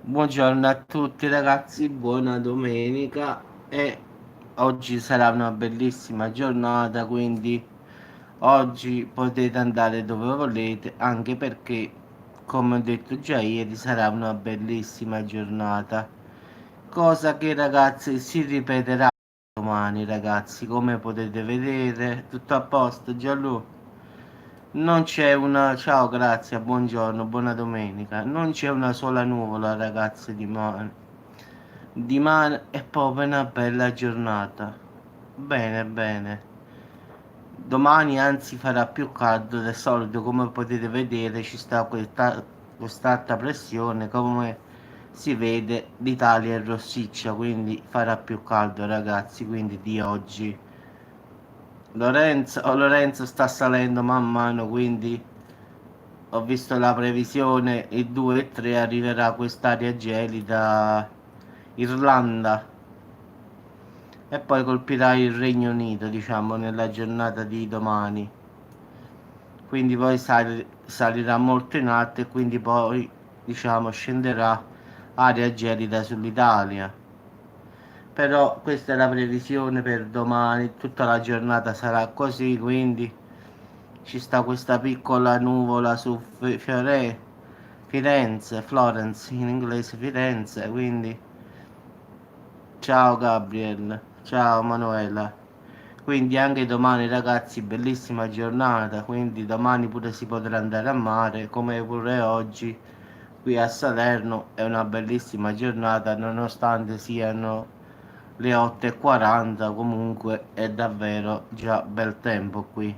Buongiorno a tutti ragazzi, buona domenica e oggi sarà una bellissima giornata, quindi oggi potete andare dove volete, anche perché, come ho detto già ieri, sarà una bellissima giornata, cosa che ragazzi si ripeterà domani ragazzi, come potete vedere, tutto a posto, Gianlu. Non c'è una... Ciao, grazie, buongiorno, buona domenica. Non c'è una sola nuvola, ragazzi, di mare. Di mare è proprio una bella giornata. Bene, bene. Domani anzi farà più caldo del solito, come potete vedere ci sta quest'alta pressione, come si vede l'Italia è rossiccia, quindi farà più caldo ragazzi, quindi di oggi. Lorenzo sta salendo man mano, quindi ho visto la previsione, il 2 e 3 arriverà quest'aria gelida Irlanda e poi colpirà il Regno Unito, diciamo, nella giornata di domani. Quindi poi salirà molto in alto e quindi poi, diciamo, scenderà aria gelida sull'Italia. Però questa è la previsione per domani, tutta la giornata sarà così, quindi ci sta questa piccola nuvola su Firenze, Florence in inglese Firenze, quindi ciao Gabriel, ciao Manuela. Quindi anche domani ragazzi, bellissima giornata, quindi domani pure si potrà andare a mare, come pure oggi qui a Salerno è una bellissima giornata, nonostante siano le 8:40, comunque è davvero già bel tempo qui.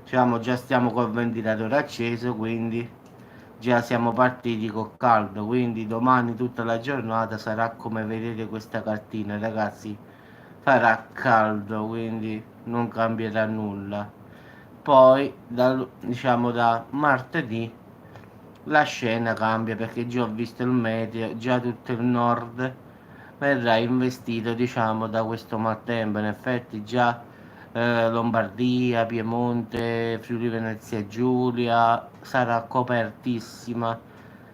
Diciamo già stiamo col ventilatore acceso, quindi già siamo partiti col caldo, quindi domani tutta la giornata sarà come vedete questa cartina, ragazzi. Farà caldo, quindi non cambierà nulla. Poi, diciamo da martedì, la scena cambia perché già ho visto il meteo, già tutto il nord verrà investito, diciamo, da questo maltempo. In effetti già Lombardia, Piemonte, Friuli Venezia Giulia sarà copertissima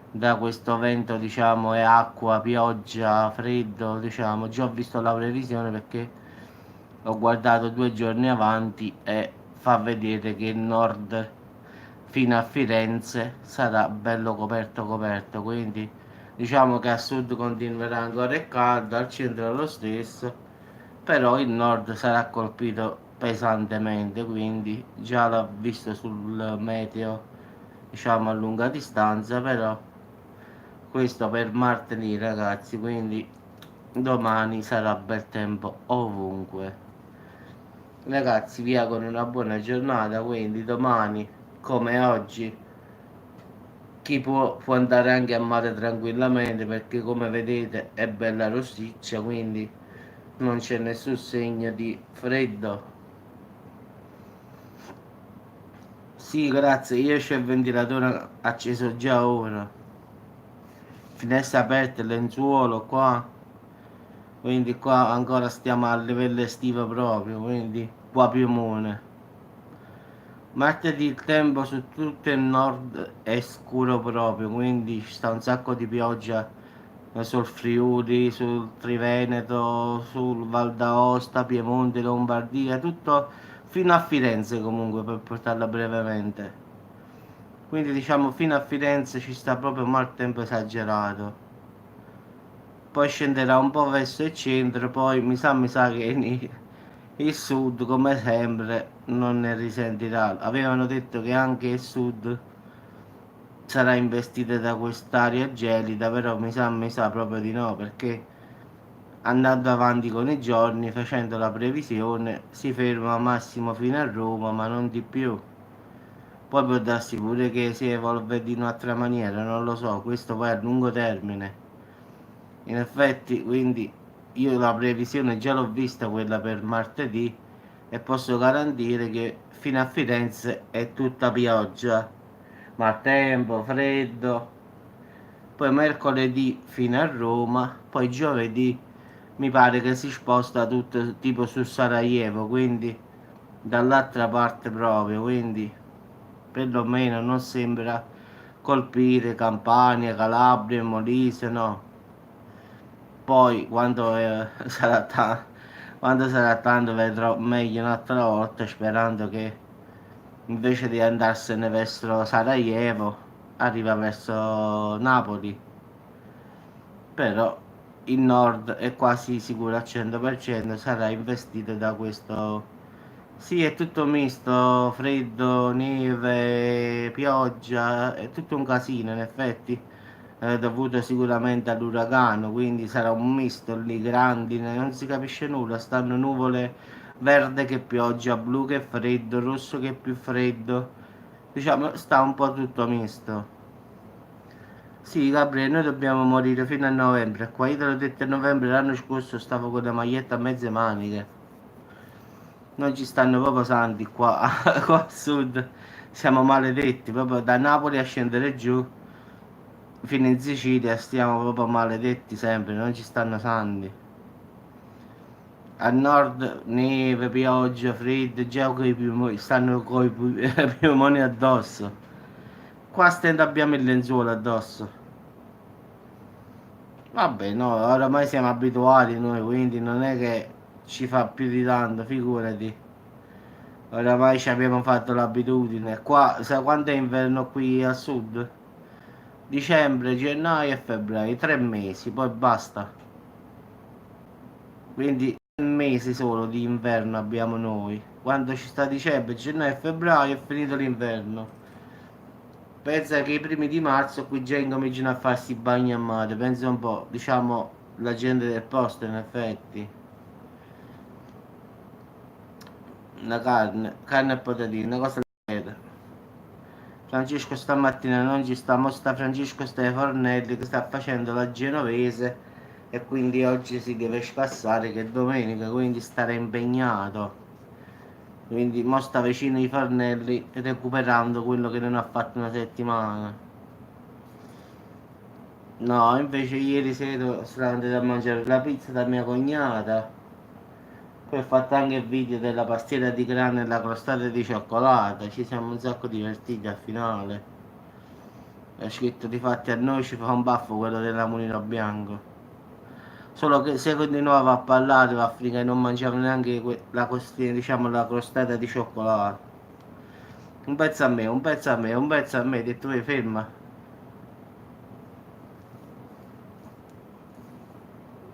da questo vento, diciamo, e acqua, pioggia, freddo, diciamo. Già ho visto la previsione perché ho guardato 2 giorni avanti e fa vedere che il nord fino a Firenze sarà bello coperto coperto, quindi diciamo che a sud continuerà ancora il caldo, al centro lo stesso, però il nord sarà colpito pesantemente, quindi già l'ho visto sul meteo, diciamo a lunga distanza, però questo per martedì ragazzi, quindi domani sarà bel tempo ovunque. Ragazzi, vi auguro una buona giornata, quindi domani, come oggi, chi può andare anche a mare tranquillamente perché come vedete è bella rossiccia, quindi non c'è nessun segno di freddo. Sì, grazie, io c'ho il ventilatore acceso già ora. Finestre aperte, lenzuolo qua, quindi qua ancora stiamo a livello estivo proprio, quindi qua piumone. Martedì il tempo su tutto il nord è scuro proprio, quindi ci sta un sacco di pioggia sul Friuli, sul Triveneto, sul Val d'Aosta, Piemonte, Lombardia, tutto fino a Firenze comunque per portarla brevemente. Quindi diciamo fino a Firenze ci sta proprio un maltempo esagerato. Poi scenderà un po' verso il centro, poi mi sa che il sud, come sempre, non ne risentirà. Avevano detto che anche il sud sarà investito da quest'aria gelida, però mi sa proprio di no, perché andando avanti con i giorni, facendo la previsione, si ferma massimo fino a Roma, ma non di più. Poi può darsi pure che si evolve di un'altra maniera, non lo so, questo poi a lungo termine. In effetti, quindi io la previsione già l'ho vista quella per martedì e posso garantire che fino a Firenze è tutta pioggia, maltempo, freddo. Poi mercoledì fino a Roma, poi giovedì mi pare che si sposta tutto tipo su Sarajevo, quindi dall'altra parte proprio, quindi perlomeno non sembra colpire Campania, Calabria, Molise, no. Poi quando quando sarà tanto vedrò meglio un'altra volta, sperando che invece di andarsene verso Sarajevo arriva verso Napoli. Però il nord è quasi sicuro al 100% sarà investito da questo. Sì, è tutto misto, freddo, neve, pioggia, è tutto un casino in effetti, dovuto sicuramente all'uragano, quindi sarà un misto lì, grandine, non si capisce nulla, stanno nuvole verde che pioggia, blu che freddo, rosso che più freddo, diciamo sta un po' tutto misto. Sì, Gabriele, noi dobbiamo morire fino a novembre, qua io te l'ho detto a novembre, l'anno scorso stavo con la maglietta a mezze maniche. Non ci stanno proprio santi qua, qua a sud. Siamo maledetti, proprio da Napoli a scendere giù fino in Sicilia stiamo proprio maledetti sempre, non ci stanno santi. A nord neve, pioggia, freddo, già coi piumoni, stanno coi piumoni addosso. Qua stendo abbiamo il lenzuolo addosso. Vabbè, no, oramai siamo abituati noi, quindi non è che ci fa più di tanto, figurati. Oramai ci abbiamo fatto l'abitudine. Qua, sai quando è inverno qui al sud? Dicembre, gennaio e febbraio, 3 mesi, poi basta. Quindi 3 mesi solo di inverno abbiamo noi. Quando ci sta dicembre, gennaio e febbraio è finito l'inverno. Pensa che i primi di marzo qui già incominciano a farsi i bagni a mare. Pensa un po', diciamo, la gente del posto in effetti. La carne e patatine, una cosa leggera. Francesco stamattina non ci sta, mo sta Francesco sta ai fornelli che sta facendo la genovese e quindi oggi si deve scassare che è domenica, quindi starà impegnato. Quindi mo sta vicino ai fornelli recuperando quello che non ha fatto una settimana. No, invece ieri sera sono andato a mangiare la pizza da mia cognata. Poi ho fatto anche il video della pastiera di grano e la crostata di cioccolata. Ci siamo un sacco divertiti al finale. È scritto difatti a noi ci fa un baffo quello della Mulino Bianco. Solo che se continuava a parlare va a finire che non mangiava neanche la costina, diciamo la crostata di cioccolato. Un pezzo a me, un pezzo a me, un pezzo a me, detto ferma.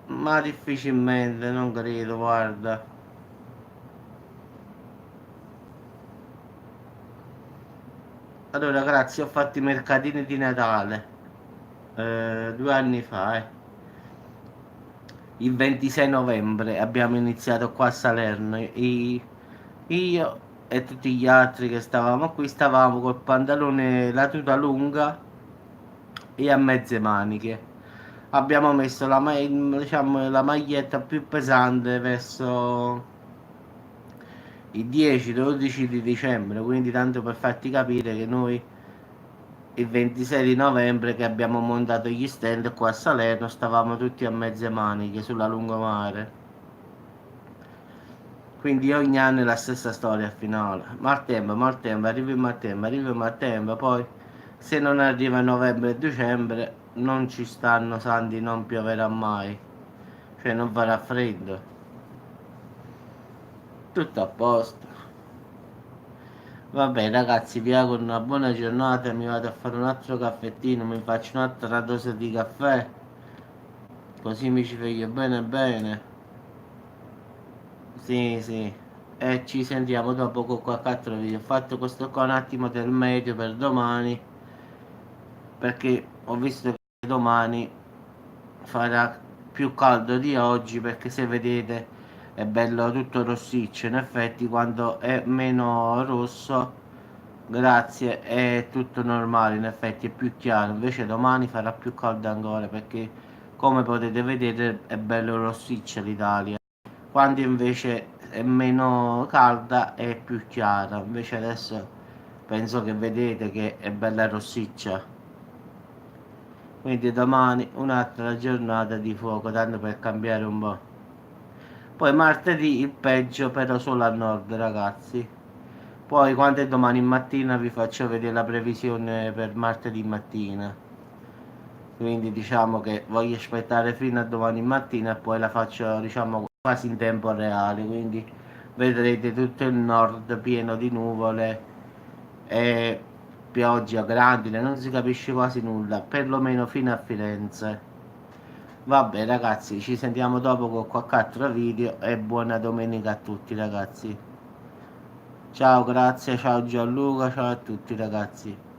Ma difficilmente, non credo, guarda. Allora, grazie, ho fatto i mercatini di Natale 2 anni fa, eh. Il 26 novembre abbiamo iniziato qua a Salerno. Io e tutti gli altri che stavamo qui stavamo col pantalone, la tuta lunga e a mezze maniche. Abbiamo messo diciamo, la maglietta più pesante verso il 10-12 di dicembre, quindi tanto per farti capire che noi il 26 di novembre che abbiamo montato gli stand qua a Salerno stavamo tutti a mezze maniche sulla lungomare. Quindi ogni anno è la stessa storia al finale. Martempo, arriva il Martempo, arriva il Martempo, poi se non arriva novembre e dicembre non ci stanno santi, non pioverà mai, cioè non farà freddo. Tutto a posto. Vabbè ragazzi, vi auguro una buona giornata, mi vado a fare un altro caffettino, mi faccio un'altra dose di caffè, così mi ci sveglio bene bene. Sì, sì. E ci sentiamo dopo con qualche altro video. Ho fatto questo qua un attimo del medio per domani, perché ho visto che domani farà più caldo di oggi, perché se vedete è bello tutto rossiccio. In effetti quando è meno rosso, grazie, è tutto normale, in effetti è più chiaro. Invece domani farà più caldo ancora, perché come potete vedere è bello rossiccia l'Italia, quando invece è meno calda e più chiara. Invece adesso penso che vedete che è bella rossiccia. Quindi domani un'altra giornata di fuoco, tanto per cambiare un po'. Poi martedì il peggio però solo a nord, ragazzi. Poi quando è domani mattina vi faccio vedere la previsione per martedì mattina, quindi diciamo che voglio aspettare fino a domani mattina e poi la faccio diciamo quasi in tempo reale, quindi vedrete tutto il nord pieno di nuvole e pioggia grandine, non si capisce quasi nulla, perlomeno fino a Firenze. Vabbè ragazzi, ci sentiamo dopo con qualche altro video e buona domenica a tutti ragazzi. Ciao, grazie, ciao Gianluca, ciao a tutti ragazzi.